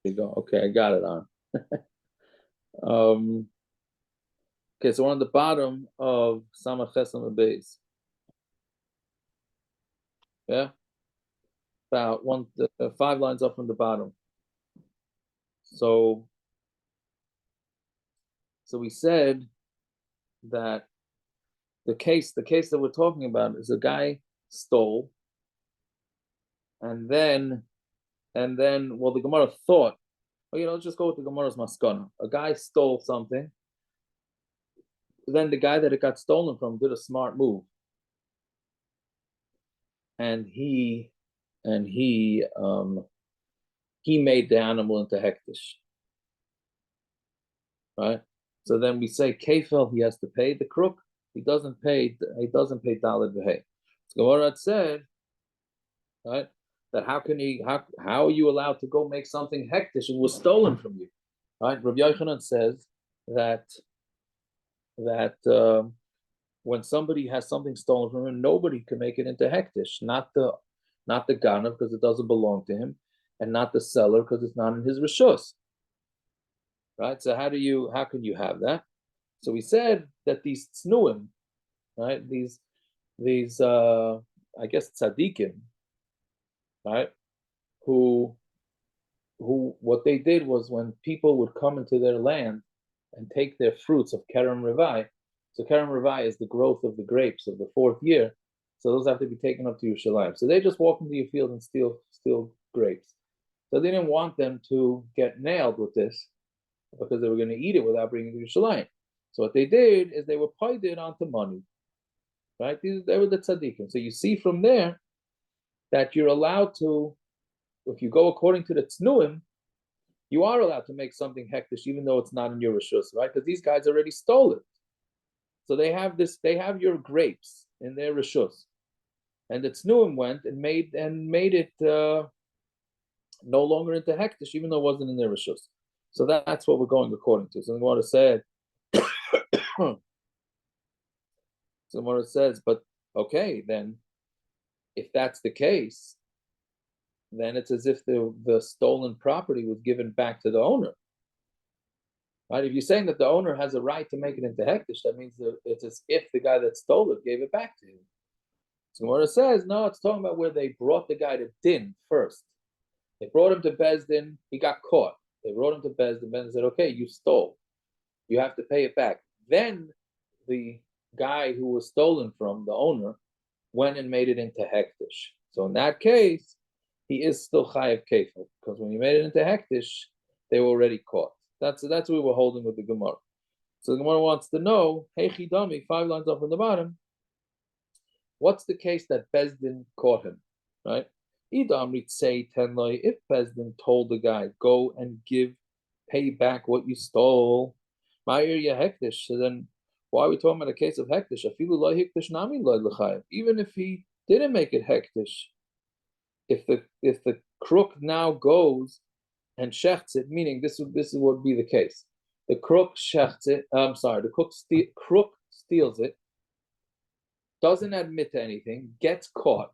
There you go. Okay, I got it on. Um, okay, so we're on the bottom of Samach Chesam Beis. Yeah, about 5 lines up from the bottom. So, so we said that the case that we're talking about is a guy stole, and then well, the Gemara thought, well, let's just go with the Gemara's maskana. A guy stole something, then the guy that it got stolen from did a smart move, and he made the animal into hektish, right? So then we say kefel, he has to pay the crook. He doesn't pay daled v'hei. So Gemara said, right, that how are you allowed to go make something hektish? It was stolen from you, right? Rabbi Yochanan says that when somebody has something stolen from him, nobody can make it into hektish. Not the ganav because it doesn't belong to him, and not the seller because it's not in his rishus. Right? So how can you have that? So we said that these tznuim, right? These I guess tzaddikim, right? Who what they did was when people would come into their land and take their fruits of Kerem Revai. So Kerem Revai is the growth of the grapes of the 4th year. So those have to be taken up to Yerushalayim. So they just walk into your field and steal grapes. So they didn't want them to get nailed with this because they were going to eat it without bringing it to Yerushalayim. So what they did is they were paid it onto money, right? They were the tzaddikim. So you see from there that you're allowed to, if you go according to the tznuim, you are allowed to make something hektish even though it's not in your rishus, right? Because these guys already stole it. So they have your grapes in their rishus, and the tznuim went and made it no longer into hektish, even though it wasn't in their rishus. So that's what we're going according to. So the Gemara said, so the Gemara says, but okay, then if that's the case, then it's as if the stolen property was given back to the owner. Right? If you're saying that the owner has a right to make it into hektish, that means that it's as if the guy that stole it gave it back to him. So what it says, no, it's talking about where they brought the guy to din first. They brought him to Bezdin, he got caught. They brought him to Bezdin, Bezdin said, okay, you stole. You have to pay it back. Then the guy who was stolen from, the owner, went and made it into hektish. So in that case, he is still chayav kefil, because when he made it into hektish, they were already caught. That's what we were holding with the Gemara. So the Gemara wants to know, hey chidami, 5 lines up from the bottom, what's the case that Bezdin caught him, right? If Bezdin told the guy, go and pay back what you stole, so then why are we talking about a case of hektish? Even if he didn't make it hektish, if the crook now goes and shechts it, meaning this would be the case. The crook shechts it. The crook steals it, doesn't admit to anything, gets caught.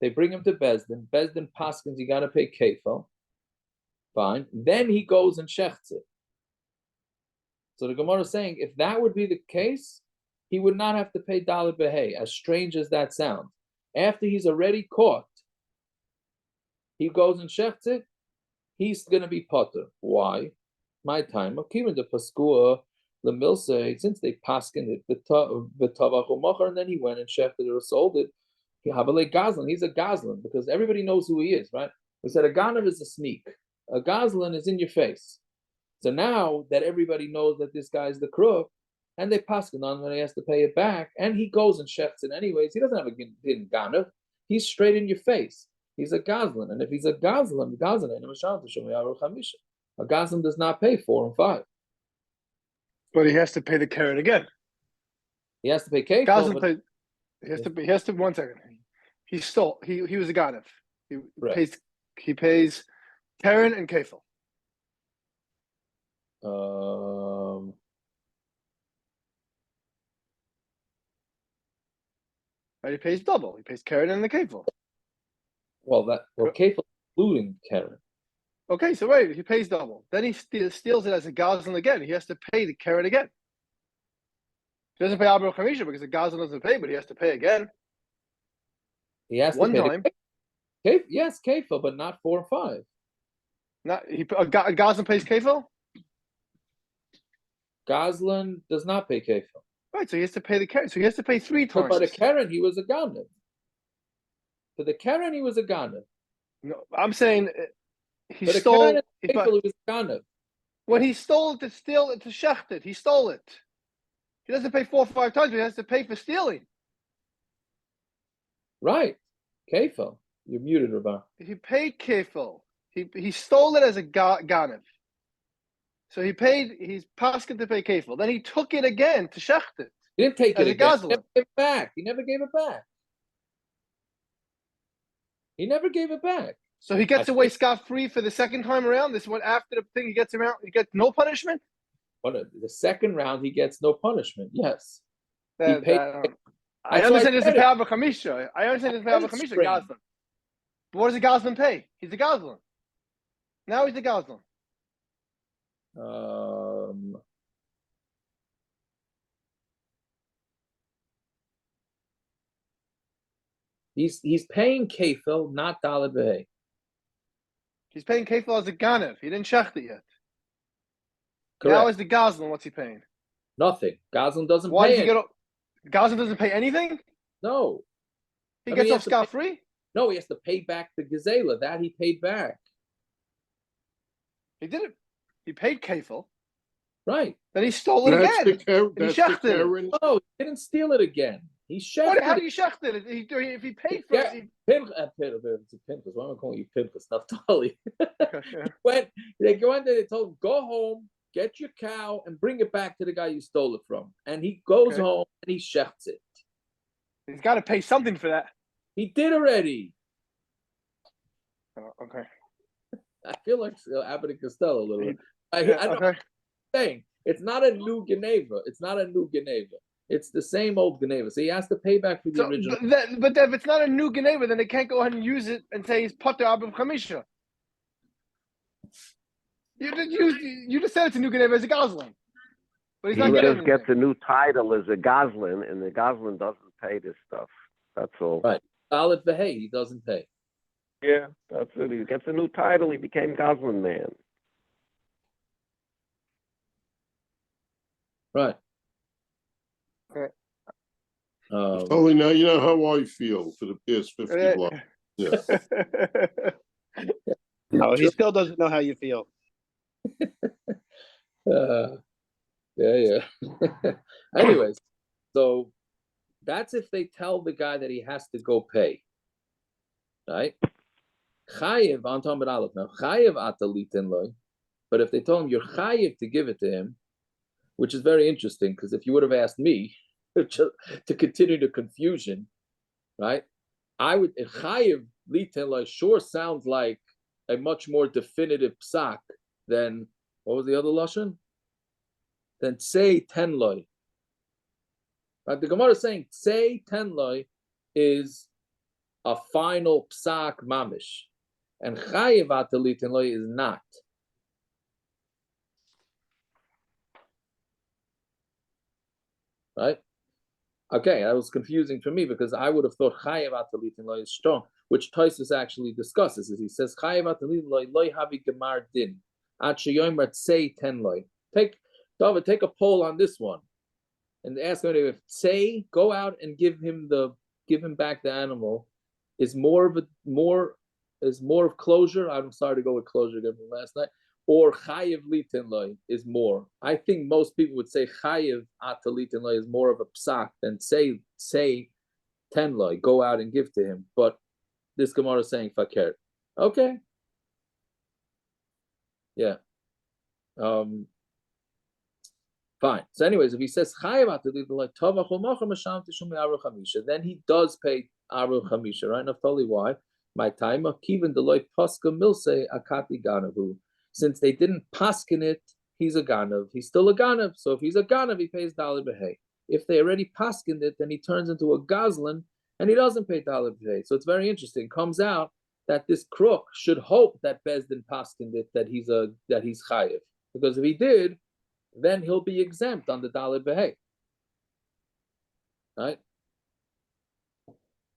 They bring him to Bezdin. Bezdin paskins, you got to pay kefil. Fine. Then he goes and shechts it. So the Gemara is saying, if that would be the case, he would not have to pay daled v'hei, as strange as that sounds. After he's already caught, he goes and shechts it, he's going to be potter. Why? My time. The paskua, the milse, since they paskin it, the tavach and then he went and shechted it or sold it. He's a gazlan because everybody knows who he is, right? We said a ganav is a sneak. A gazlan is in your face. So now that everybody knows that this guy is the crook, and they paskin on when he has to pay it back, and he goes and shechts it anyways, he doesn't have a din ganav. He's straight in your face. He's a gazlan, and if he's a gazlan, a gazlan does not pay 4 and 5. But he has to pay the carrot again. He has to pay kefil. Gazlan pay. He has to. 1 second. He stole. He was a ganav. He pays Karen and kefil. Right, he pays double. He pays Karen and the kefil. Kefil including Karen. Okay, so wait, he pays double. Then he steals it as a Goslin again. He has to pay the Karen again. He doesn't pay Abra Chamisha because the Goslin doesn't pay, but he has to pay again. He has one to pay time. Yes, kefil, but not 4 and 5. Not Goslin pays kefil. Goslin does not pay kefil. Right, so he has to pay the Karen. So he has to pay 3 times. But by the Karen, he was a ganav. For the Karen, he was a ganav. No, I'm saying he But stole. The Karen, he was a ganav. When he stole it to steal it to shecht it, he stole it. He doesn't pay 4 or 5 times, but he has to pay for stealing. Right, kefil. You're muted, Rabbi. He paid kefil. He stole it as a ganav. So he's paskin to pay kefil. Then he took it again to shecht it. He didn't take it again. He never gave it back. He never gave it back. He never gave it back. So he gets away scot-free for the second time around. This one after the thing, he gets no punishment. The second round, he gets no punishment. Yes. I understand this is Bava Chamisha. I understand this is Bava Chamisha. Goslin. But what does the Goslin pay? He's a Goslin. Now he's the Goslin. He's paying kefil, not daled v'hei. He's paying kefil as a ganav. He didn't shecht it yet. Correct. Now as the Goslin, what's he paying? Nothing. Goslin doesn't Why pay. Does he get? Goslin doesn't pay anything. No. He gets off scot-free. No, he has to pay back the gazela. That he paid back. He did it. He paid kefil. Right. Then he stole it again. That's the Karen. No, he didn't steal it again. He shechted. How do you shecht it? If he paid for it, It's a Pinchas. Why am I calling you Pinchas? Naftali. They told him, go home, get your cow, and bring it back to the guy you stole it from. And he goes home and he shechts it. He's got to pay something for that. He did already. Oh, okay. I feel like Abbott and Costello a little bit. I know what I'm saying. It's not a new Geneva. It's the same old Geneva. So he has to pay back for the original. But if it's not a new Geneva, then they can't go ahead and use it and say he's Pater Abba Chamisha. You just said it's a new Geneva as a Goslin. But he's not he getting just gets a new title as a Goslin, and the Goslin doesn't pay this stuff. That's all. Right. Daled v'hei, he doesn't pay. Yeah, that's it. He gets a new title. He became Goslin man. Right. Okay. Only now you know how I feel for the past 50 blocks. Yeah. No, he still doesn't know how you feel. Yeah. Anyways, so that's if they tell the guy that he has to go pay. Right? Chayiv, I'm talking about Aleph now. Chayiv atalitin loy. But if they told him you're chayiv to give it to him, which is very interesting, because if you would have asked me to continue the confusion, right? I would chayiv litin loy sure sounds like a much more definitive psak than what was the other lashon? Than say ten loy. Right? The Gemara is saying say ten loy is a final psak mamish, and chayiv atalitin loy is not. Right? Okay, that was confusing for me because I would have thought chayiv atalitin loy is strong, which Tosfos actually discusses. Is he says chayiv atalitin loy havi gemar din at sheyomer say ten loy. Take a poll on this one, and ask him if say go out and give him back the animal is more of closure. I'm sorry to go with closure again from last night. Or chayiv litin loy is more. I think most people would say chayiv atalitin loy is more of a psak than say ten loy. Go out and give to him. But this Gemara is saying fakir. Okay. Yeah. Fine. So, anyways, if he says chayiv atalitin loy tovach u'machar masham tishum aru chamisha, then he does pay aru chamisha. Right? Naftali, why? My time kiven deloy paska milse akati ganavu. Since they didn't paskin it, he's a ganav. He's still a ganav. So if he's a ganav, he pays daled v'hei. If they already paskined it, then he turns into a goslin and he doesn't pay daled v'hei. So it's very interesting. Comes out that this crook should hope that Bezdin paskined it that he's chayiv, because if he did, then he'll be exempt on the Daled Behei. Right?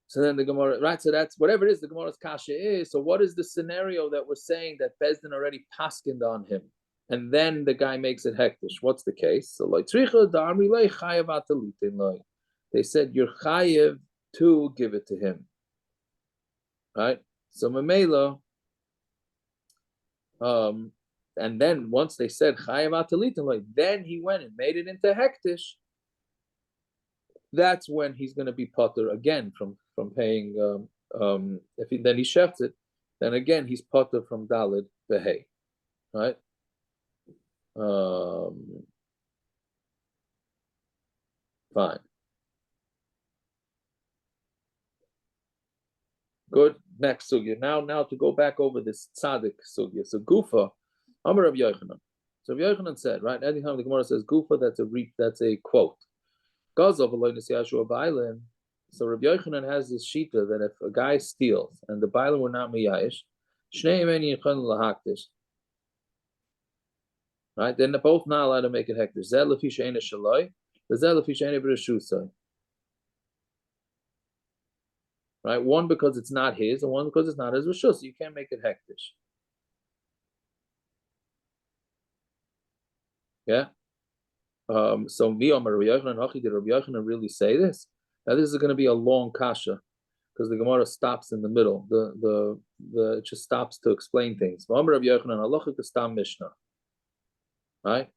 So then the Gemara, right? So that's whatever it is, the Gemara's kasha is. So what is the scenario that we're saying that Bezdin already paskined on him, and then the guy makes it hektish? What's the case? So they said you're chayiv to give it to him, right? So Mamela, and then once they said chayav atalitin, then he went and made it into hektish. That's when he's going to be potter again from paying. If then he shefts it, then again he's potter from dalid behei, right? Fine. Good. Next sugya. Now to go back over this tzaddik sugya. So Gufa, Amar Rabbi Yochanan. So Rabbi Yochanan said, right? Anytime the Gemara says Gufa, that's a quote. Gazov aloynis yashua bailen. So Rabbi Yochanan has this shita that if a guy steals and the bailen were not miyayish, shnei meni yichon lahaktish. Right? Then they're both not allowed to make it hektish. Zeh lefi she'ena shaloi, zeh lefi she'ena b'reshusai. Right? One because it's not his, and one because it's not his rishus. So you can't make it hektish. Yeah. So me Amar Rabbi Yochanan, Hachi, did Rabbi Yochanan really say this? Now this is going to be a long kasha because the Gemara stops in the middle. It just stops to explain things. Amar Rabbi Yochanan, halacha kastam mishnah. Right?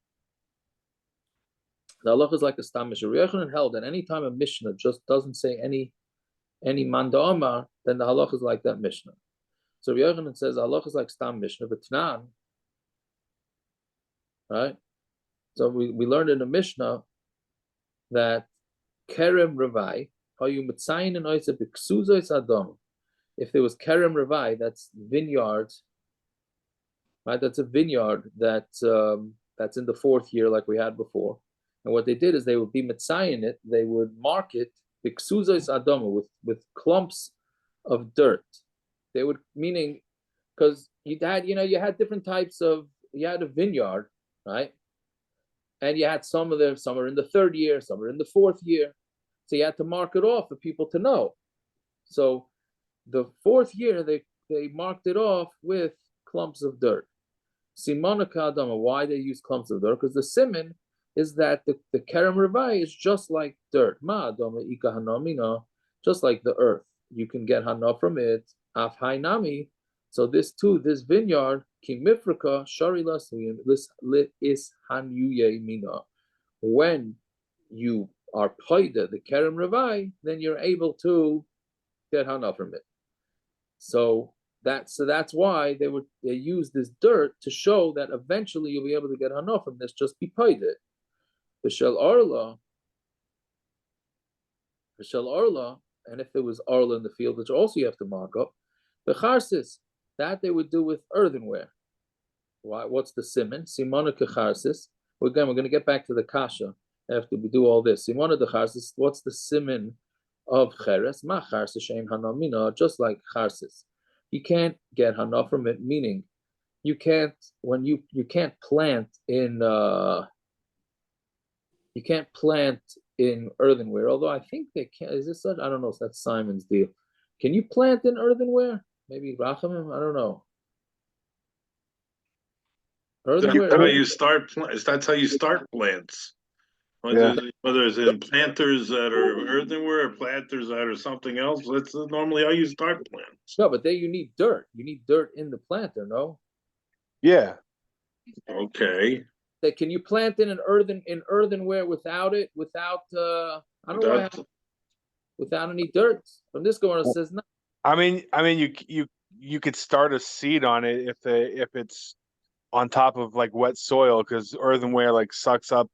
The halacha is like a stam mishnah. Rabbi Yochanan held that any time a mishnah just doesn't say any manda amar, then the halacha is like that mishnah. So Rabbi Yochanan says the halacha is like stam mishnah, but tnan, right? So we learned in the Mishnah that kerem revai, if there was kerem revai, that's vineyards, right? That's a vineyard that's in the fourth year, like we had before. And what they did is they would be mitzayin it, they would mark it with clumps of dirt. They would, meaning, because you had different types of, you had a vineyard, right? And you had some of them, some are in the third year, some are in the fourth year. So you had to mark it off for people to know. So the fourth year, they marked it off with clumps of dirt. Simonaka Adama, why they use clumps of dirt? Because the siman is that the kerem revai is just like dirt. Ma Adama Ika Hanamina, just like the earth. You can get hana from it. Af Hainami. So this vineyard, Kimifrika, Sharilas is Hanyuye Mina. When you are paida the kerem revai, then you're able to get hana from it. So that's why they use this dirt to show that eventually you'll be able to get hana from this. Just be paida. V'shel arla, and if there was arla in the field, which also you have to mark up, the charsis. That they would do with earthenware. Why? What's the siman? Simona kecharsis. Again, we're going to get back to the kasha after we do all this. Simona decharsis. What's the siman of cheres? Ma charsis shein hanamina. Just like charsis, you can't get hana from it. Meaning, you can't plant in earthenware. Although I think they can. Is this such? I don't know. So that's Simon's deal. Can you plant in earthenware? Maybe Rachamim, I don't know. That's how you start. That's how you start plants. Whether it's in planters that are earthenware or planters that are something else, that's normally how you start plants. No, but there you need dirt. You need dirt in the planter, no? Yeah. Okay. Can you plant in earthenware without any dirt? From this Gemara says no. I mean, you could start a seed on it if it's on top of like wet soil, because earthenware like sucks up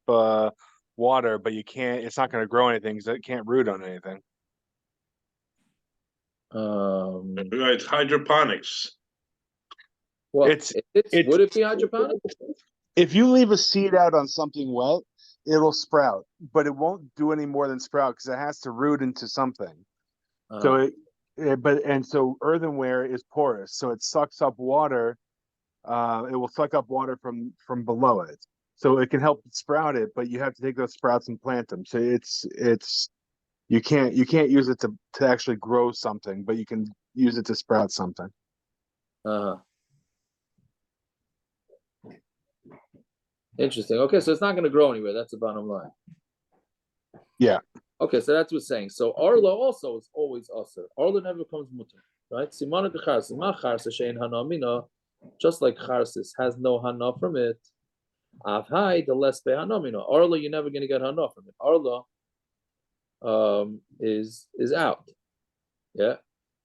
water, but you can't. It's not going to grow anything because it can't root on anything. It's hydroponics. Well, would it be hydroponics? If you leave a seed out on something wet, it'll sprout, but it won't do any more than sprout because it has to root into something. So so earthenware is porous, so it sucks up water. It will suck up water from below it, so it can help sprout it. But you have to take those sprouts and plant them. So it's you can't use it to actually grow something, but you can use it to sprout something. Interesting. Okay, so it's not going to grow anywhere. That's the bottom line. Yeah. Okay, so that's what's saying. So Arla also is always usher. Arla never becomes mutter, right? Simana b'charsis, ma charsa shein hanamina, just like charsis has no hana from it. Avhai the less be hanamina. Arla, you're never going to get hana from it. Arla is out. Yeah,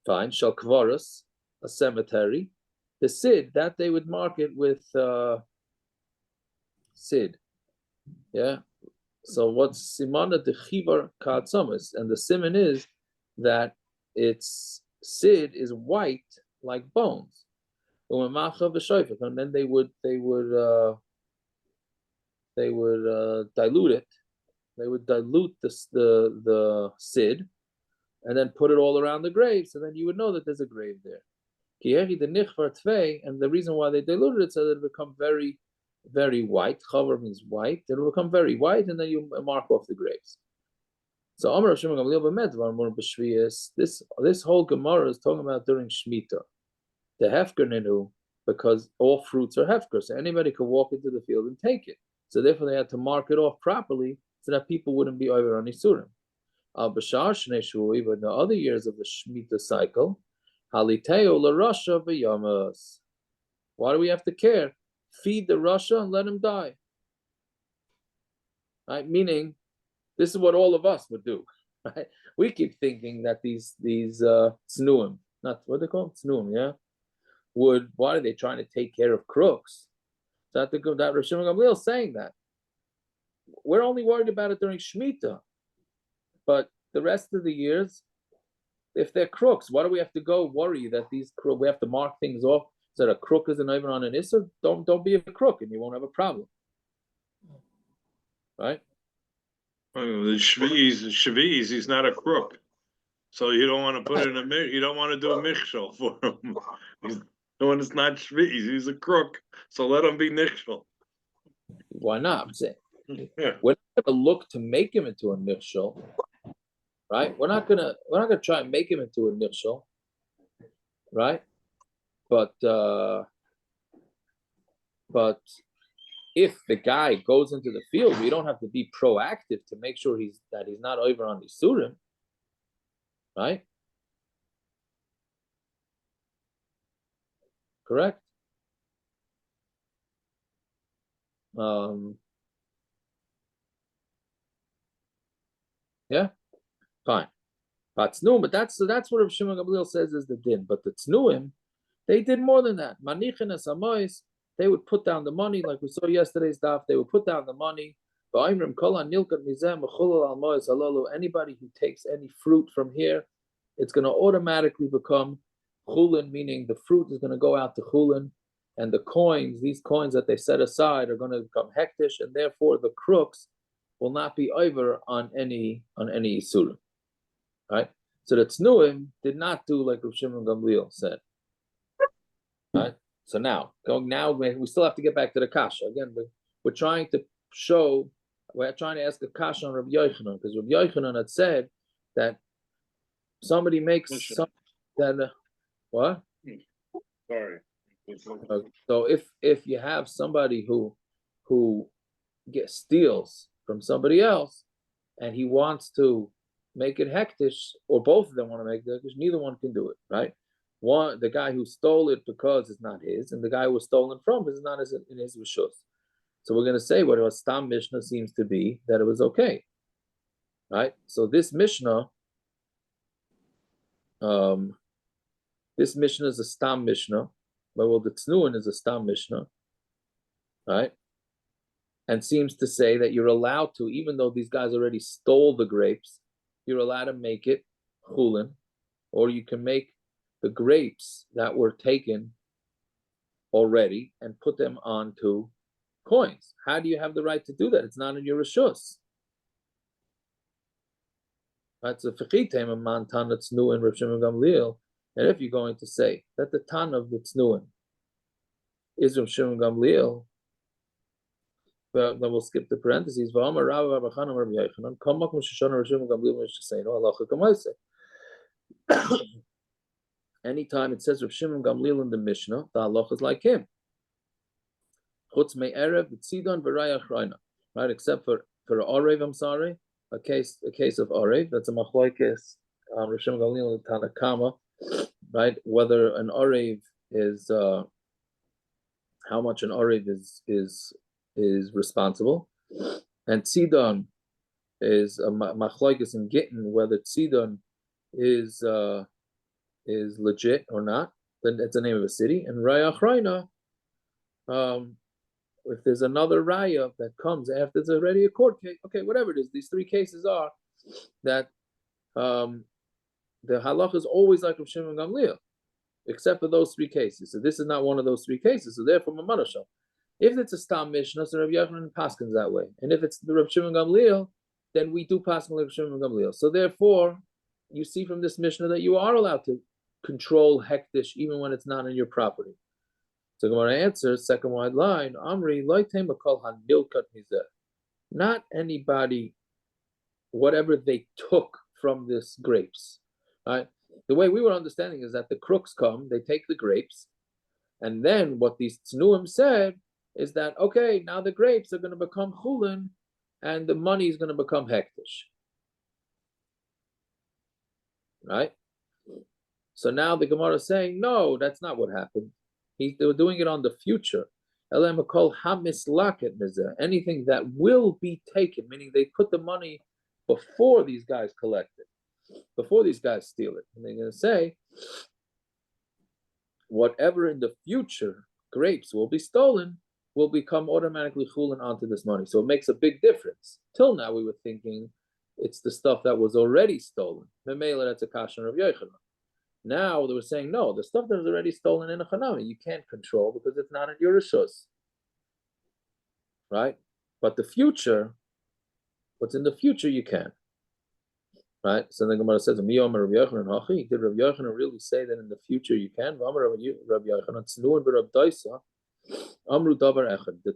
fine. Shal kvaris, a cemetery. The sid that they would mark it with sid. Yeah. So what's simana de chivar ka'atzamas, and the simon is that its sid is white like bones. And then they would dilute it. They would dilute the sid, and then put it all around the grave. So then you would know that there's a grave there. And the reason why they diluted it so that it become very, very white. Chavar means white. It'll become very white, and then you mark off the graves. So Amar Shimon Gamliel b'medvar more b'shviyas. This whole Gemara is talking about during Shemitah, the hefker nenu, because all fruits are hefker, so anybody could walk into the field and take it. So therefore, they had to mark it off properly so that people wouldn't be over on Isurim. Al b'shar shnei shuvi, but in the other years of the Shemitah cycle, haliteo l'rasha v'yamas. Why do we have to care? Feed the Russia and let him die. Right? Meaning, this is what all of us would do. Right? We keep thinking that these tznuim, not what they call tznuim, yeah, why are they trying to take care of crooks? So that Rosh Gamliel is saying that we're only worried about it during Shemitah, but the rest of the years, if they're crooks, why do we have to go worry that these crooks? We have to mark things off. So that a crook isn't even on an issur, don't be a crook and you won't have a problem. Right? The Shviz, he's not a crook. So you don't want to put in you don't want to do a michshel for him. When it's not Shviz, he's a crook. So let him be nichshel. Why not? I'm saying Yeah. we're not gonna look to make him into a nichshel, right? We're not gonna try and make him into a nichshel, right? But if the guy goes into the field, we don't have to be proactive to make sure he's not over on the Isurim, right? Correct. Yeah, fine. But that's what Rav Shimon Gamliel says is the din. But the tznuim, they did more than that. Manichin and samois, they would put down the money, like we saw yesterday's daf. They would put down the money. Anybody who takes any fruit from here, it's going to automatically become chulin, meaning the fruit is going to go out to chulin, and the coins, these coins that they set aside, are going to become hektish, and therefore the crooks will not be over on any isurim. Right? So the tznuim did not do like Rav Shimon Gamliel said. Right? So we still have to get back to the kasha. Again, we're trying to ask a kasha on Rabbi Yochanan, because Rabbi Yochanan had said that somebody makes what? Sorry. So if you have somebody who steals from somebody else and he wants to make it hektish, or both of them want to make it hektish, neither one can do it, right? The guy who stole it because it's not his, and the guy who was stolen from is not in his rishus. So we're going to say what a stam mishnah seems to be, that it was okay, right? So this mishnah is a stam mishnah, but the tznuin is a stam mishnah, right? And seems to say that you're allowed to, even though these guys already stole the grapes, you're allowed to make it chulin, or you can make the grapes that were taken already and put them onto coins. How do you have the right to do that? It's not in your rishus. That's a Fechitema man Tana Tznuin Rav Shimon Gamliel. And if you're going to say that the Tana of the Tznuin is Rav Shimon Gamliel, well, then we'll skip the parentheses. V'amar Rav Abachanam Rav Yochanan Kamma Mishashana Rav Shimon Gamliel Mishaseinu Halacha Kamaise. Anytime it says Rav Shimon Gamliel in the Mishnah, the halacha is like him. Chutz me'erev b'tzidon v'rayach rayna, right? Except for orev, I'm sorry, a case of orev. That's a machlokes. Rav Shimon Gamliel and Tana Kamma, right? Whether an orev is how much an orev is responsible, and tzidon is a machlokes in Gittin whether tzidon is legit or not. Then it's the name of a city. And rayach rayna, if there's another raya that comes after it's already a court case, okay, whatever it is, these three cases are that the halacha is always like Rav Shimon Gamliel, except for those three cases. So this is not one of those three cases. So therefore, Mamanashal. If it's a Stam Mishnah, so Rav Yochanan paskins that way. And if it's the Rav Shimon Gamliel, then we do paskin like Rav Shimon Gamliel. So therefore, you see from this Mishnah that you are allowed to control hektish even when it's not on your property. So Gemara answers, second wide line, Amri loitem akol hanilkat mizeh. Not anybody, whatever they took from this grapes. Right? The way we were understanding is that the crooks come, they take the grapes, and then what these tznuim said is that, okay, now the grapes are going to become chulin, and the money is going to become hektish. Right? So now the Gemara is saying, no, that's not what happened. They were doing it on the future. Anything that will be taken, meaning they put the money before these guys collect it, before these guys steal it. And they're going to say, whatever in the future grapes will be stolen will become automatically chulin onto this money. So it makes a big difference. Till now we were thinking it's the stuff that was already stolen. Memela, that's a kashan of Yochanan. Now they were saying, no, the stuff that was already stolen in a chanami, you can't control because it's not in your rishus. Right? But the future, what's in the future, you can. Right? So the Gemara says, did Rav Yochanan really say that in the future you can? The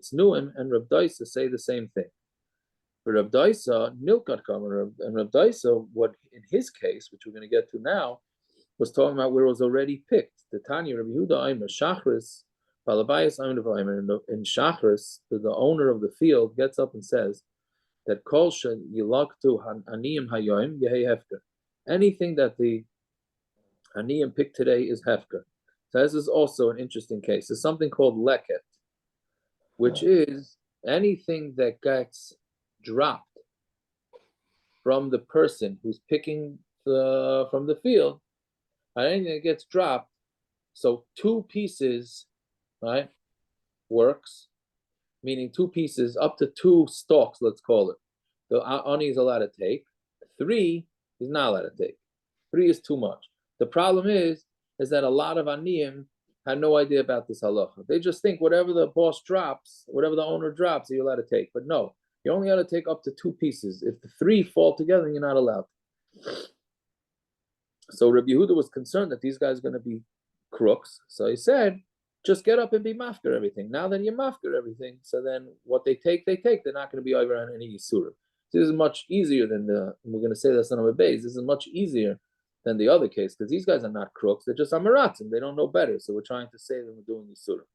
Tznuim and Rav Daisa say the same thing. For Rav Daisa, Nilkat Kamma, and Rav Daisa, what in his case, which we're going to get to now, was talking about where it was already picked. The Tanya Rabbi Yehuda Aimer Shachris, Balabayas Aimer Aimer in Shachris, the owner of the field gets up and says that Kol Yilaktu Aniyim Hayoim Yehei Hefker. Anything that the Aniyim picked today is Hefker. So this is also an interesting case. There's something called Leket, which is anything that gets dropped from the person who's picking from the field. Anything that gets dropped, so two pieces, right, works, meaning two pieces, up to two stalks, let's call it. The ani is allowed to take. 3 is not allowed to take. 3 is too much. The problem is that a lot of aniyim had no idea about this halacha. They just think whatever the boss drops, whatever the owner drops, you're allowed to take. But no, you're only allowed to take up to 2 pieces. If the 3 fall together, you're not allowed. So Rabbi Yehuda was concerned that these guys are going to be crooks. So he said, just get up and be mafker everything. Now that you're mafker everything, so then what they take, they take. They're not going to be over on any yisura. This is much easier than we're going to say that's on a base. This is much easier than the other case, because these guys are not crooks. They're just amaratzim. They don't know better. So we're trying to say that we're doing yisura.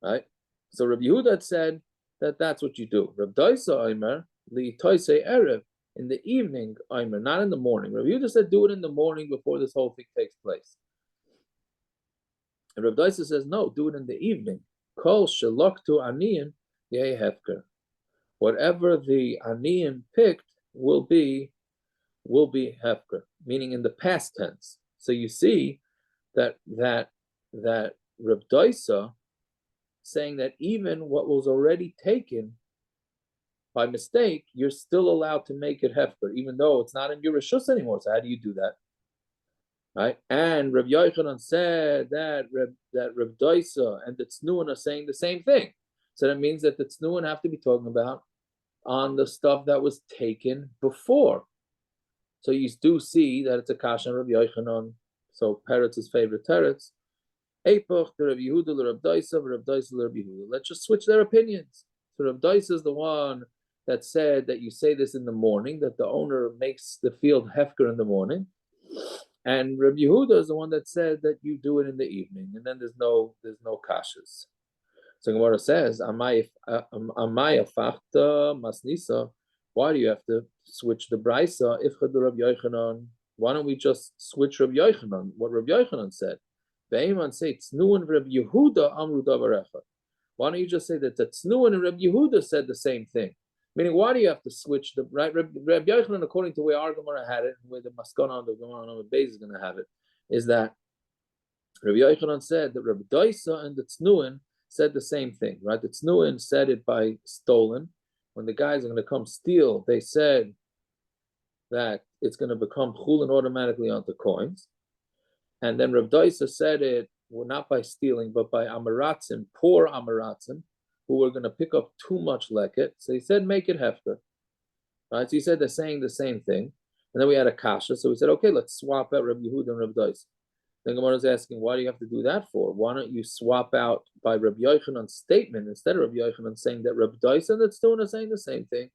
Right? So Rabbi Yehuda said that that's what you do. Rabbi Daisa Omer, li toisei erev, in the evening, Omer, not in the morning. Rabbi Yehuda said do it in the morning before this whole thing takes place. And Rabbi Daisa says, no, do it in the evening. Kol sheloktu aniyim yeh hefker. Whatever the aniyim picked will be hefker, meaning in the past tense. So you see that Rabbi Daisa saying that even what was already taken by mistake, you're still allowed to make it hefker, even though it's not in your rishus anymore. So how do you do that? Right? And Rabbi Yochanan said that Rabbi Daisa and the Tznuin are saying the same thing. So that means that the Tznuin have to be talking about on the stuff that was taken before. So you do see that it's a kasha Rabbi Yochanan. So Peretz's favorite teretz. Epoch the Rabbi Yehuda, the Rabbi Daisa, Rabbi Daisa, the Rabbi Yehuda. Let's just switch their opinions. So Rabbi Daisa is the one that said that you say this in the morning, that the owner makes the field hefker in the morning, and Rabbi Yehuda is the one that said that you do it in the evening, and then there's no kashas. So Gemara says, "Amaya fachta masnisa." Why do you have to switch the brisa? If Rabbi Yochanan, why don't we just switch Rabbi Yochanan? What Rabbi Yochanan said. Ve'eman say Tznuin Rabbi Yehuda amru davar echad. Why don't you just say that the Tznuin and Rabbi Yehuda said the same thing? Meaning, why do you have to switch the right? Rabbi Yochanan, according to where our Gemara had it, and where the Maskana on the Gemara on the base is going to have it, is that Rabbi Yochanan said that Rabbi Daisa and the Tznuin said the same thing, right? The Tznuin said it by stolen. When the guys are going to come steal, they said that it's going to become chulin automatically onto coins. And then Rabbi Daisa said it, well, not by stealing, but by amaratzim, poor amaratzim, who were going to pick up too much leket. So he said, make it hefker. Right? So he said they're saying the same thing. And then we had a kasha. So we said, okay, let's swap out Rabbi Yehuda and Rabbi Daisa. Then Gemara is asking, why do you have to do that for? Why don't you swap out by Rabbi Yochanan's statement, instead of Rabbi Yochanan saying that Rabbi Daisa and the Tznuim are saying the same thing,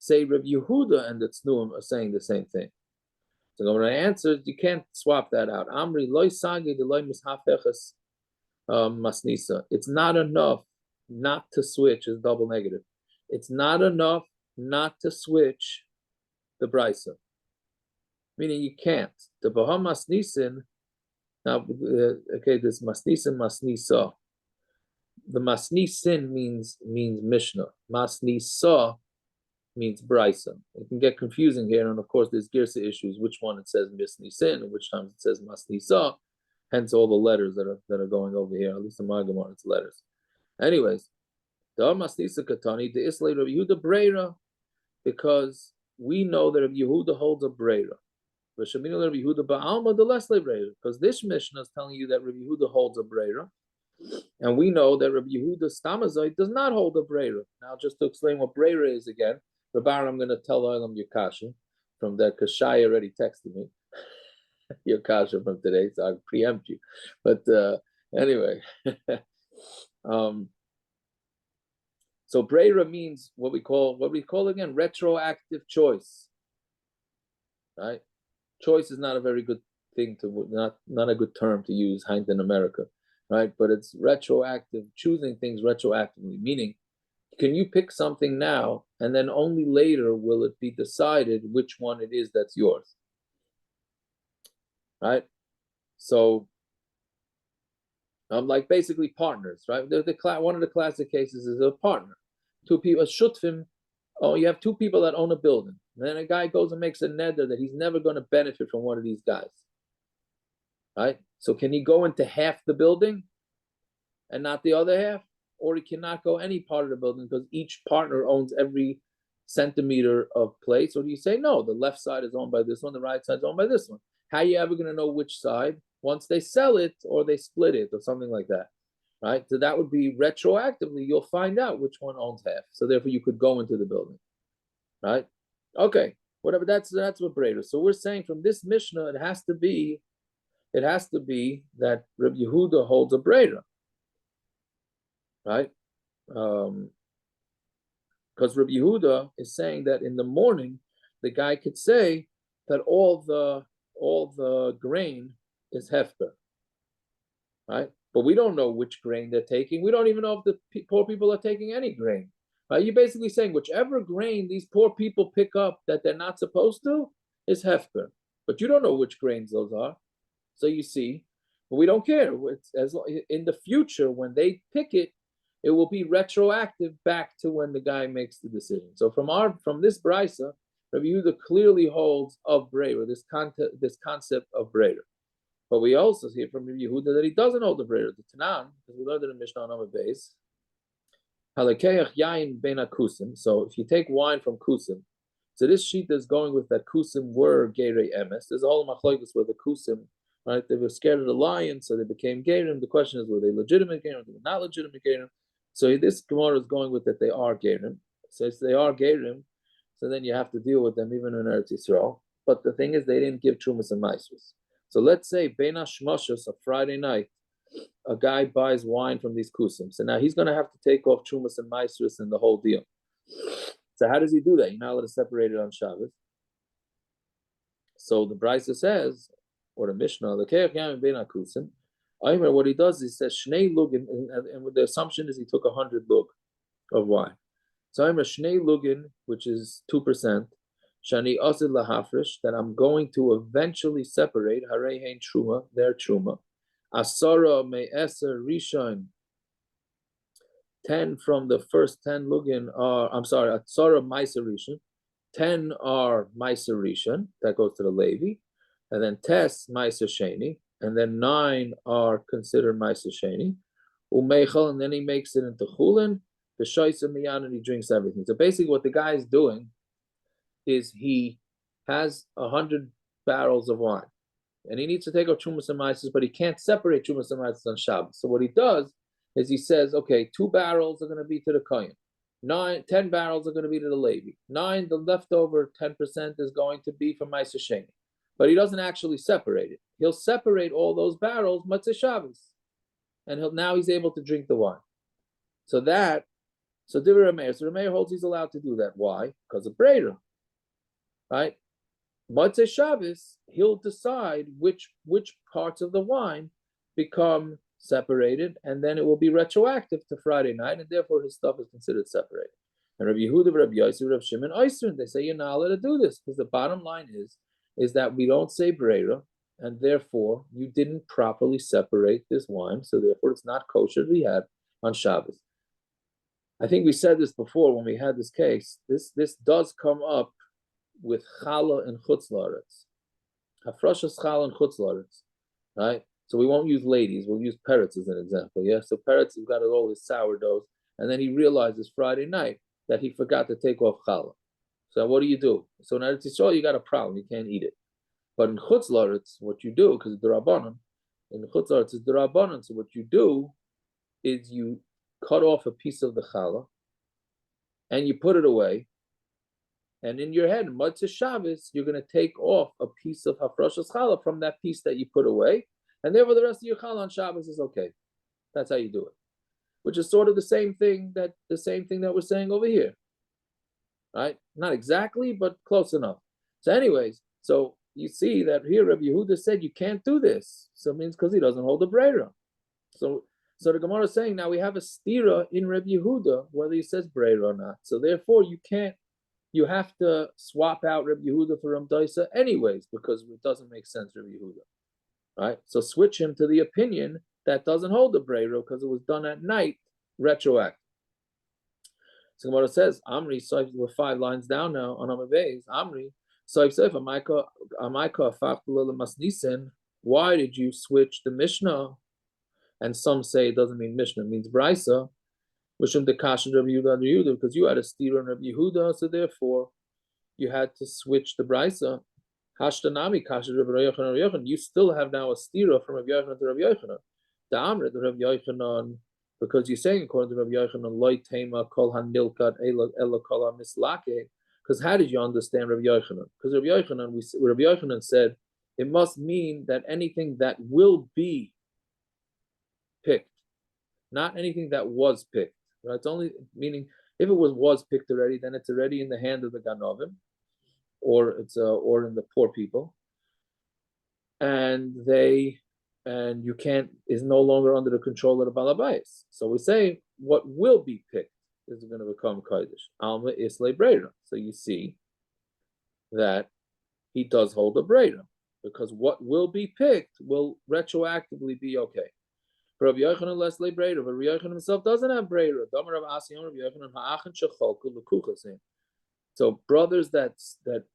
say Rabbi Yehuda and the Tznuim are saying the same thing. So Gemara answers, you can't swap that out. Amri loy sagi de loy mishafechas masnisa. It's not enough not to switch is double negative. It's not enough not to switch the brisa. Meaning you can't. The Baham masnisin. Now, okay, this masnisin masnisa. The masnisin means Mishnah. Masnisa means brisa. It can get confusing here, and of course, there's girsa issues. Which one it says misnisin, and which times it says masnisa. Hence, all the letters that are going over here. At least in my Gemara, it's letters. Anyways, the masnisa katani the islay Rabbi Yehuda breira, because we know that Rabbi Yehuda holds a breira. Because this Mishnah is telling you that Rabbi Yehuda holds a breira, and we know that Rabbi Yehuda Stamazoi does not hold a breira. Now, just to explain what breira is again, Rabbi, I'm going to tell Olam Yukasha from that, because Shai already texted me Yukasha from today, so I preempt you. But anyway, so breira means what we call again retroactive choice, right? Choice is not a very good thing not a good term to use in America, right? But it's retroactive, choosing things retroactively, meaning can you pick something now and then only later will it be decided which one it is that's yours, right? So like basically partners, right? One of the classic cases is a partner. Two people, a shutfim. Oh, you have two people that own a building. And then a guy goes and makes a neder that he's never going to benefit from one of these guys. Right? So can he go into half the building and not the other half? Or he cannot go any part of the building because each partner owns every centimeter of place? Or do you say, no, the left side is owned by this one, the right side is owned by this one? How are you ever going to know which side? Once they sell it or they split it or something like that. Right? So that would be retroactively, you'll find out which one owns half. So therefore you could go into the building. Right? Okay. Whatever, that's what Breda. So we're saying from this Mishnah, it has to be that Rabbi Yehuda holds a Breda. Right? Because Rabbi Yehuda is saying that in the morning, the guy could say that all the grain is hefker. Right? But we don't know which grain they're taking. We don't even know if the poor people are taking any grain. Right? You're basically saying whichever grain these poor people pick up that they're not supposed to is hefker. But you don't know which grains those are. So you see, but we don't care. It's in the future, when they pick it, it will be retroactive back to when the guy makes the decision. So from this brisa, Rabbi Yehuda clearly holds of Breira, this concept of Breira. But we also hear from Rabbi Yehuda that he doesn't hold the Breira. The Tanan, because we learned it in Mishnah on our base, halakeach yain ben akusim. So if you take wine from kusim, so this sheet is going with that kusim were gerei emes. There's a whole machlokes where the kusim, right? They were scared of the lion, so they became gerim. The question is, were they legitimate gerim? They were not legitimate gerim. So this Gemara is going with that they are gerim. So if they are gerim, so then you have to deal with them even in Eretz Yisrael. but the thing is they didn't give Trumas and Maisrus. So let's say Beina Shmoshus, a Friday night, a guy buys wine from these kusim. So now he's going to have to take off Trumas and Maisrus and the whole deal. So how does he do that? You're not allowed to separate it on Shabbos. So the Brisa says, or the Mishnah, the Keach Yamim Beina Kusim, what he does is he says Shnei Lugin, and the assumption is he took 100 lug of wine. So I'm a Shnei Lugin, which is 2%, Shani Asid Lahafrish, that I'm going to eventually separate Harei Hein Truma, their Truma. Asara Me'eser Rishon, 10 from the first 10 Lugin are, Asara Meiser Rishon, 10 are Meiser Rishon, that goes to the Levi, and then Tes Meiser Sheni, and then 9 are considered Meiser Sheni, Umeichel, and then he makes it into Chulin, the Shaisa Miyan, and he drinks everything. So basically what the guy is doing is he has 100 barrels of wine, and he needs to take out Trumas and Meises, but he can't separate Trumas and Meises on Shabbos. So what he does is he says, okay, 2 barrels are going to be to the Kohen, 10 barrels are going to be to the Levi, 9, the leftover 10% is going to be for Meiser Sheni. But he doesn't actually separate it. He'll separate all those barrels Matzah Shabbos, and now he's able to drink the wine. So Divrei Rameir. So Rameir holds he's allowed to do that. Why? Because of Breder, right? Matzah Shabbos, he'll decide which parts of the wine become separated, and then it will be retroactive to Friday night, and therefore his stuff is considered separated. And Rabbi Yehuda, Rabbi Yosef, Rabbi Shimon, Oyster, they say you're not allowed to do this because the bottom line is that we don't say Brera, and therefore you didn't properly separate this wine, so therefore it's not kosher to be had on Shabbos. I think we said this before when we had this case. This does come up with challah and chutz la'aretz. Hafrashas challah and chutz la'aretz, right? So we won't use ladies, we'll use Peretz as an example, yeah? So Peretz has got all his sourdoughs, and then he realizes Friday night that he forgot to take off challah. So what do? So in Eretz Yisrael, you got a problem, you can't eat it. But in chutz la'aretz, what you do, because it's the Rabbanon, in chutz la'aretz it's the Rabbanon, so what you do is you cut off a piece of the challah, and you put it away, and in your head, Matzah Shabbos, you're going to take off a piece of Hafrashas challah from that piece that you put away, and therefore the rest of your challah on Shabbos is okay. That's how you do it, which is sort of the same thing that we're saying over here, right? Not exactly, but close enough. So anyways, so you see that here Rabbi Yehuda said you can't do this, so it means because he doesn't hold the Brera. So the Gemara is saying now we have a stira in Rabbi Yehuda, whether he says Brera or not. So therefore you have to swap out Rabbi Yehuda for Ramdaisa anyways, because it doesn't make sense, Rabbi Yehuda. Right? So switch him to the opinion that doesn't hold the Brera because it was done at night, retroactive. So Gemara says, Amri, so we're 5 lines down now on Amabeis. Amri, why did you switch the Mishnah? And some say it doesn't mean Mishnah, it means Brisa. Because you had a steer on Rabbi Yehuda, so therefore you had to switch the Brisa. Hashtanami kasha Rabbi Yochanan. You still have now a steer from Rabbi Yochanan to Rabbi Yochanan. The Amrit of Rabbi Yochanan, because you're saying according to Rabbi Yochanan, loy tema kol hanilkat ela kol hamislake. Because how did you understand Rabbi Yochanan? Because Rabbi Yochanan said it must mean that anything that will be picked, not anything that was picked. Right? It's only meaning if it was picked already, then it's already in the hand of the Ganovim, or in the poor people, and you can't is no longer under the control of the Balabais. So we say what will be picked is going to become Kodesh. Alma Islay Breda. So you see that he does hold a Breda, because what will be picked will retroactively be okay. Rabbi Yochanan less le Breda, but Rabbi Yochanan himself doesn't have Breda. So brothers that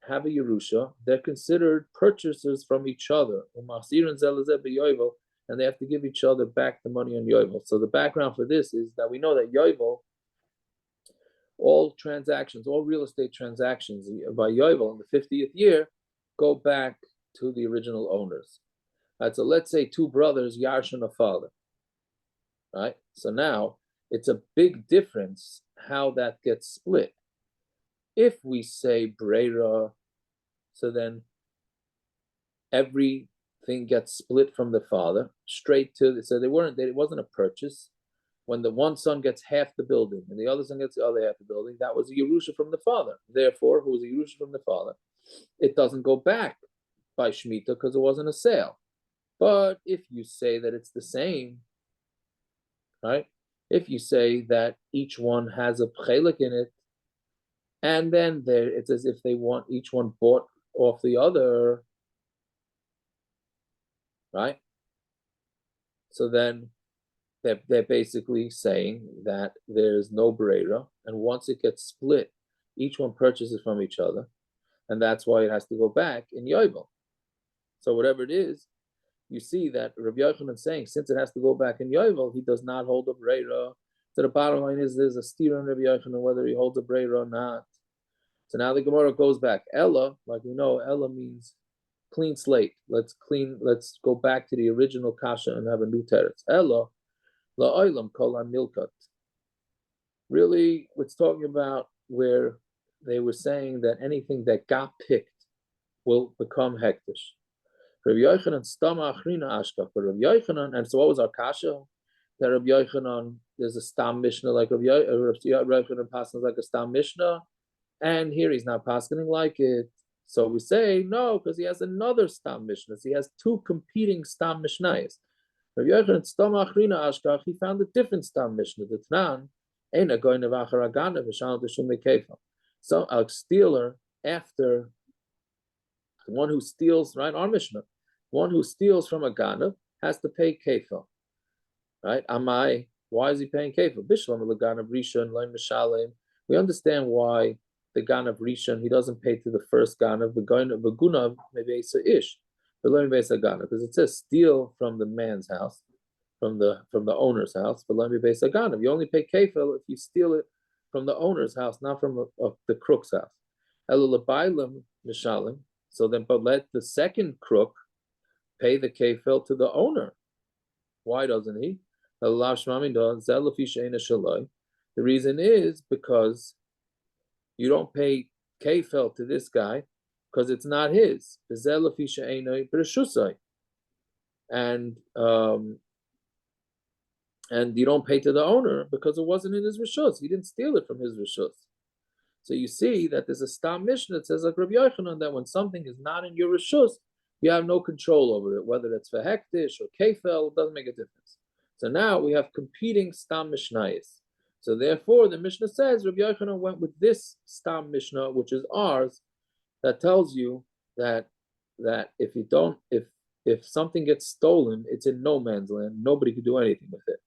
have a Yerusha, they're considered purchasers from each other, and they have to give each other back the money on Yovel. So the background for this is that we know that Yovel, all real estate transactions by Yovel in the 50th year go back to the original owners. Right, so let's say 2 brothers, Yarshan a father. Right? So now it's a big difference how that gets split. If we say Brera, so then everything gets split from the father straight to so it wasn't a purchase. When the one son gets half the building and the other son gets the other half the building, that was a Yerusha from the father. Therefore, who was a Yerusha from the father, it doesn't go back by Shemitah because it wasn't a sale. But if you say that it's the same, right? If you say that each one has a pchelik in it, and then it's as if they want each one bought off the other, right? So then they're basically saying that there's no breira, and once it gets split, each one purchases from each other, and that's why it has to go back in Yovel. So whatever it is, you see that Rabbi Yochanan is saying, since it has to go back in Yovel, he does not hold a breira. So the bottom line is there's a steer on Rabbi Yochanan whether he holds a breira or not. So now the Gemara goes back. Ella, like we know, Ella means clean slate. Let's go back to the original kasha and have a new teretz. Ella, la'olam kol milkat. Really, it's talking about where they were saying that anything that got picked will become hektish. Rabbi Yochanan stama achrina ashkaf. But Rabbi Yochanan, and so what was our kasha? That Rabbi Yochanan, there's a stam mishnah like Rabbi Yochanan passes like a stam mishnah, and here he's not passing like it. So we say no, because he has another stam mishnah. He has two competing stam mishnayos. Rabbi Yochanan stama achrina ashkaf. He found a different stam mishnah. The Tnan ain't going to v'achar agana v'shal d'shum lekefa. So a stealer after the one who steals, right? Our mishnah. One who steals from a ganav has to pay kefil, right? Amai, why is he paying kefil? Bishlam leganav rishon leim mishalem. We understand why the ganav rishon he doesn't pay to the first ganav. The gunav mebeisa ish, but leim mebeisa ganav because it says steal from the man's house, from the owner's house. But leim mebeisa ganav, you only pay kefil if you steal it from the owner's house, not from the crook's house. Elu lebailim mishalem. So then, but let the second crook pay the kefil to the owner. Why doesn't he? The reason is because you don't pay kefil to this guy because it's not his. And you don't pay to the owner because it wasn't in his rishus. He didn't steal it from his rishus. So you see that there's a stam mishnah that says like Rabbi Yochanan that when something is not in your rishus, you have no control over it, whether it's for hektish or kefil, it doesn't make a difference. So now we have competing stam mishnayos. So therefore, the mishnah says Rabbi Yochanan went with this stam mishnah, which is ours, that tells you that if something gets stolen, it's in no man's land. Nobody can do anything with it.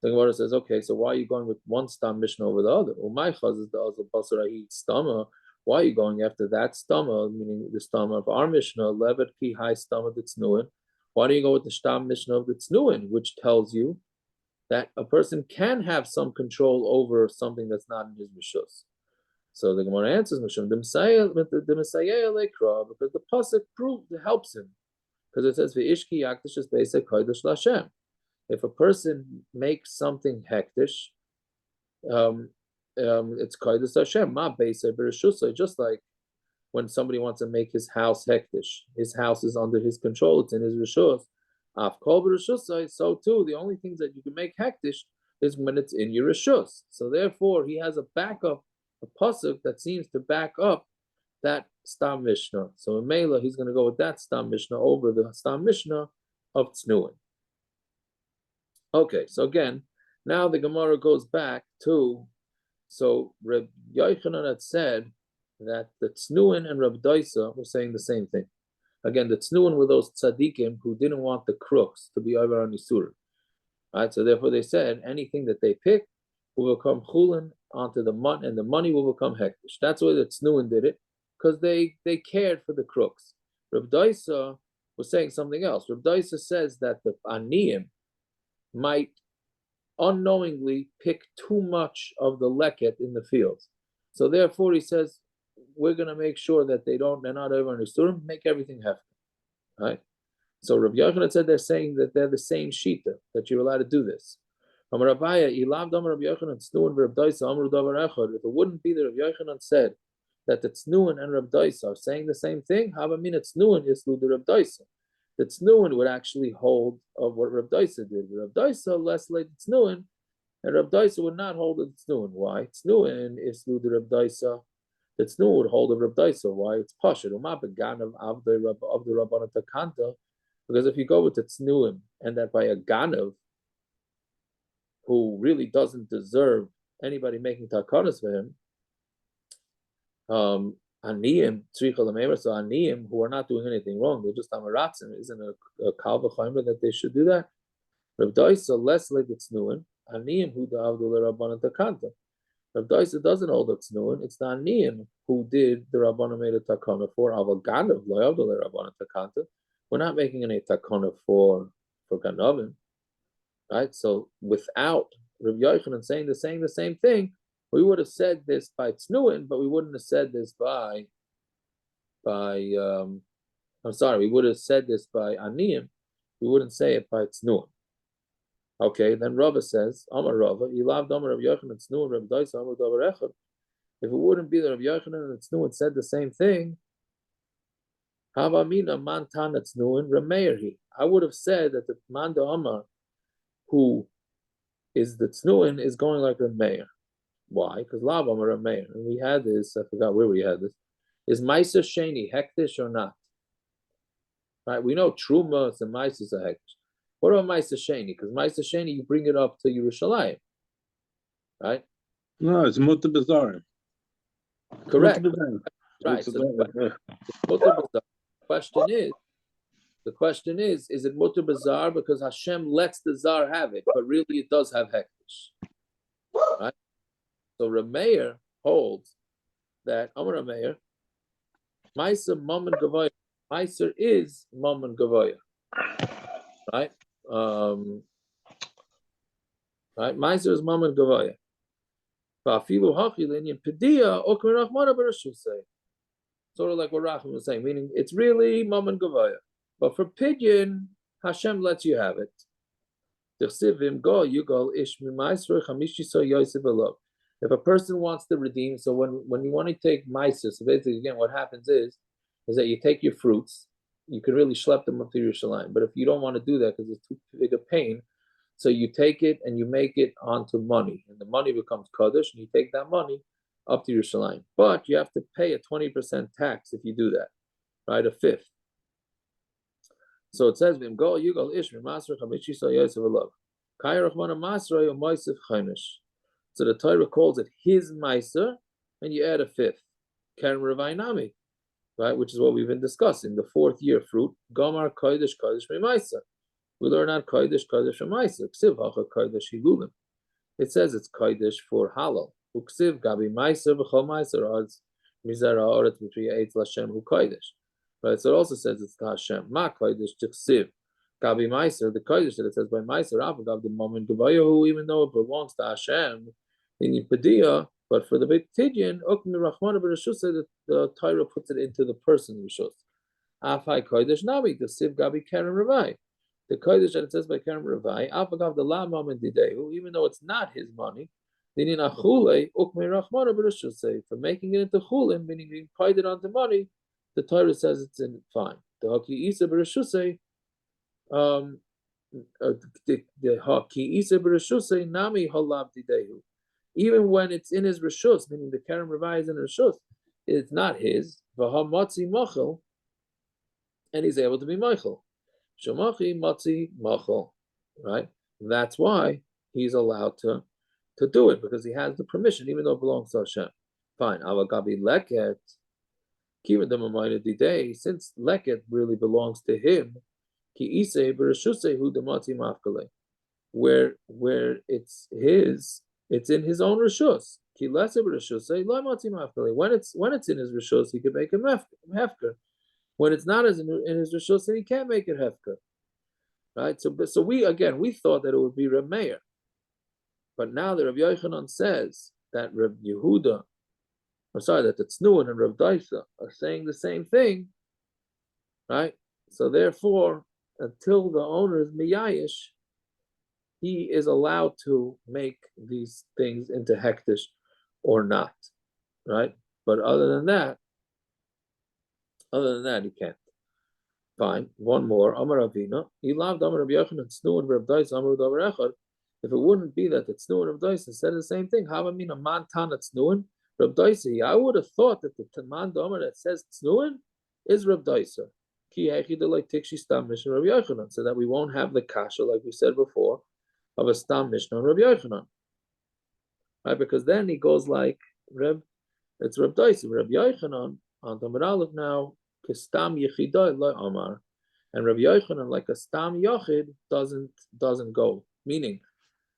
The Gemara says, okay, so why are you going with one stam mishnah over the other? Well, my chaz is the other basarahit stama. Why are you going after that stama, meaning the stama of our mishnah, levet ki high stama d'tznuin? Why do you go with the stam mishnah of the tznuin, which tells you that a person can have some control over something that's not in his rishus? So the Gemara answers, because the pasuk helps him, because it says v'ishki yaktish is basic kodesh l'Hashem. If a person makes something hektish, it's kodesh Hashem, ma beisei b'rishusay. Just like when somebody wants to make his house hektish, his house is under his control; it's in his rishus. Af kol b'rishusay. So too, the only things that you can make hektish is when it's in your rishus. So therefore, he has a backup, a pasuk that seems to back up that stam mishnah. So in Mela, he's going to go with that stam mishnah over the stam mishnah of tznuin. Okay, so again, now the Gemara goes back to, so Reb Yochanan had said that the Tznuin and Reb Daisa were saying the same thing. Again, the Tznuin were those tzaddikim who didn't want the crooks to be over on Yisurim. Right, so therefore they said anything that they pick will become chulin onto the money, and the money will become hektish. That's why the Tznuin did it, because they cared for the crooks. Reb Daisa was saying something else. Reb Daisa says that the aniyim might unknowingly pick too much of the leket in the fields. So therefore he says, we're going to make sure that they're not over on the Yisurim, make everything hefker. Right? So Rabbi Yochanan said they're saying that they're the same shita, that you're allowed to do this. If it wouldn't be that Rabbi Yochanan said that the Tznuin and Reb Daisa are saying the same thing. Havamina Tznuin is Luda Reb Daisa. The Tznuin would actually hold of what Reb Daisa did. Reb Daisa less like Tznuin, and Reb Daisa would not hold of Tznuin. Why? Tznuin is Luda Reb Daisa. The Tznuin would hold of Reb Daisa. Why? It's Pasha. Of the Rabbanat Takanta. Because if you go with the Tznuin and that by a Ganav who really doesn't deserve anybody making takanas for him, Aniyim, so Aniyim who are not doing anything wrong, they're just Amaratzim, isn't a Kal V'chaimer that they should do that? Reb Daisa less like the Tznuin, Aniyim who da'avdu l'Rabbanan Takanta. Reb Daisa doesn't hold the Tznuin, it's the Aniyim who did the Rabbanan made a takana for Aval Ganav l'Yavdu l'Rabbanan Takanta. We're not making any takana for Ganavim, right? So without Reb Yochanan saying the same thing, we would have said this by Tznuin, but we wouldn't have said this we would have said this by Aniyim. We wouldn't say it by Tznuin. Okay, then Rava says, Amar Rava, Ilav Damar Reb Yochanan Tznuin Reb Daisa Amar Davar Echad. If it wouldn't be that Reb Yochanan and Tznuin said the same thing, Havamina Mantana Tznuin Remeirhi. I would have said that the Manda Amar, who is the Tznuin, is going like Remeir. Why? Because Lav Amar Remeir. And we had this, I forgot where we had this. Is Maisa Sheni hektish or not? Right? We know Truma and Maisa is a hektish. What about Maisa Sheni? Because Maisa Sheni, you bring it up to Yerushalayim. Right? No, it's Mutter Bizarre. Correct. Right. So the question is it Mutter Bizarre because Hashem lets the Zar have it, but really it does have hektish. Right? So Rameir holds that Amar Rameir, Meiser Mammon Gavoya. Meiser is Mammon Gavoya. Right? Right? Meiser is Mammon Gavoya. Sort of like what Rachman was saying, meaning it's really Mammon Gavoya. But for Pidyon, Hashem lets you have it. If a person wants to redeem, so when you want to take Meiser, so basically again what happens is that you take your fruits, you can really schlep them up to Yerushalayim. But if you don't want to do that because it's too big a pain, so you take it and you make it onto money, and the money becomes Kaddish, and you take that money up to Yerushalayim. But you have to pay a 20% tax if you do that, right? A fifth. So it says, "V'im you go Ishmi Masr Chamishisah Yosef Alav Kai Rachmana Masra Yomoisef Chainish." So the Torah calls it his Meiser, and you add a fifth, Keren Revainami, right? Which is what we've been discussing. The fourth year fruit, Gomar Kodesh Kodesh Meiser. We learn out Kodesh Kodesh Meiser. Ksiv Hacha Kodesh Hilulim. It says it's Kodesh for halal. Uksiv Gabi Meiser B'chol Meiser Odds Mizara Oret B'Triya Eitz Lashem Hu Kodesh. Right. So it also says it's to Hashem. Ma Kodesh Tiksiv Gabi Meiser. The Kodesh that it says by Meiser Avagav the moment Gavayahu, even though it belongs to Hashem in Yipadia, but for the Beit Tidyon, Ukmi Rachmana B'Rishus, the Torah puts it into the person Rishus. Afai Kodesh Nami the Siv Gabi Keren Ravai. The Kodesh that it says by Keren Ravai, Avagav the La Moment Didehu, even though it's not his money. Meaning Achule Ukmi Rachmana B'Rishus, for making it into Chulim, meaning being paid it onto money. The Torah says it's in fine. The Haki Isa B'Rishusei, the Haki Isa B'Rishusei Nami Halav Didehu. Even when it's in his Rishus, meaning the Keren Ravai is in Rishus, it's not his. V'hamatzi Machel, and he's able to be Michael. Shemachi Matzi Machel, right? And that's why he's allowed to do it, because he has the permission, even though it belongs to Hashem. Fine. Avagabi Leket. Since Leket really belongs to him, where it's his, it's in his own rishus. When it's in his rishus, he can make him hefker. When it's not in his rishus, then he can't make it hefker. Right? So we thought that it would be Reb Meir, but now the Reb Yochanan says that Reb Yehuda, that the Tznuin and Reb Daisa are saying the same thing, right? So therefore, until the owner is miyayish, he is allowed to make these things into hektish or not, right? But other than that, he can't. Fine. One more. Amar Avina. He loved Amar Rabbi Yochanan Tznu and Rabbi Dais Amar Davar Echad. If it wouldn't be that the Tznu and Rabbi Dais said the same thing, how I mean a man Tana Tznuin? Rabbi Dais. I would have thought that the man Amar that says Tznuin is Rabbi Dais. Ki Hechi de like Tikshi Stam Mishnah Rabbi Yochanan, so that we won't have the kasha like we said before of a Stam Mishnah Rabbi Yochanan. Right? Because then he goes like it's Rabbi Dais, Rabbi Yochanan on the Aleph now. Stam Yechidai Lo Amar, and Rabbi Yochanan like a Stam Yochid doesn't go. Meaning,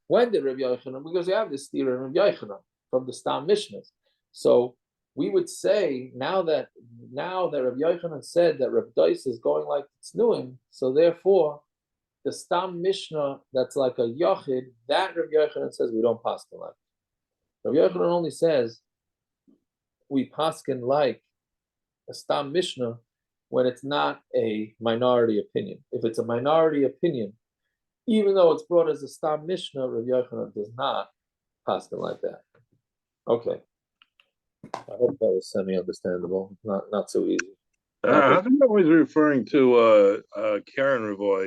when did Rabbi Yochanan? Because we have this theory of Rabbi Yochanan from the Stam Mishnahs. So we would say now that Rabbi Yochanan said that Rabbi Dais is going like Tznuim, so therefore the Stam Mishnah that's like a Yochid, that Rabbi Yochanan says we don't paskin like. Rabbi Yochanan only says we paskin like a Stam Mishnah when it's not a minority opinion. If it's a minority opinion, even though it's brought as a Stam Mishnah, Rabbi Yochanan does not paskin like that. Okay. I hope that was semi-understandable. Not so easy. How come I was referring to Karen Ravoy?